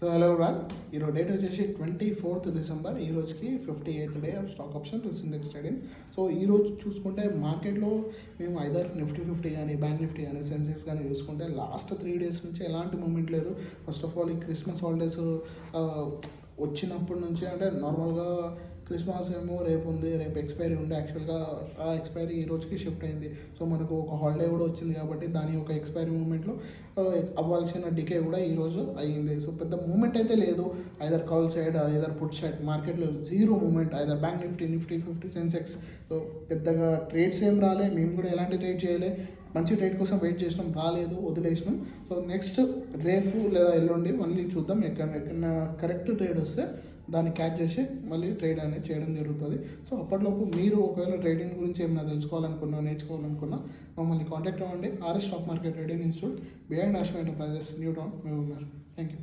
So hello రాన్, ఈరోజు date వచ్చేసి 24th December. ఈ రోజుకి 58th day of stock option plus index trading. So ఈరోజు చూసుకుంటే మార్కెట్లో మేము ఐదర్ నిఫ్టీ 50 కానీ బ్యాంక్ నిఫ్టీ కానీ సెన్సెక్స్ కానీ చూసుకుంటే లాస్ట్ 3 days నుంచి ఎలాంటి మూమెంట్ లేదు. ఫస్ట్ ఆఫ్ ఆల్ ఈ క్రిస్మస్ హాలిడేస్ వచ్చినప్పటి నుంచి అంటే నార్మల్గా క్రిస్మస్ ఏమో రేపు ఉంది, రేపు ఎక్స్పైరీ ఉంది. యాక్చువల్గా ఆ ఎక్స్పైరీ ఈ రోజుకి షిఫ్ట్ అయింది. సో మనకు ఒక హాలిడే కూడా వచ్చింది కాబట్టి దాని యొక్క ఎక్స్పైరీ మూమెంట్లో అవ్వాల్సిన డికే కూడా ఈరోజు అయ్యింది. సో పెద్ద మూమెంట్ అయితే లేదు. Either call side either put side మార్కెట్లో zero moment. Either bank Nifty 50 Sensex. So పెద్దగా ట్రేడ్స్ ఏం రాలే, మేము కూడా ఎలాంటి ట్రేడ్ చేయలే. మంచి ట్రేడ్ కోసం వెయిట్ చేసినాం, రాలేదు, వదిలేసినాం. సో నెక్స్ట్ రేపు లేదా ఎల్లుండి మళ్ళీ చూద్దాం. ఎక్కడైనా కరెక్ట్ ట్రేడ్ వస్తే దాన్ని క్యాచ్ చేసి మళ్ళీ ట్రేడ్ అనేది చేయడం జరుగుతుంది. సో అప్పటిలోపు మీరు ఒకవేళ ట్రేడింగ్ గురించి ఏమైనా తెలుసుకోవాలనుకున్నా, నేర్చుకోవాలనుకున్నా మమ్మల్ని కాంటాక్ట్ అవ్వండి. RS stock market trading institute, beyond Ashwa enterprises, new town, Mahabubnagar. Thank you.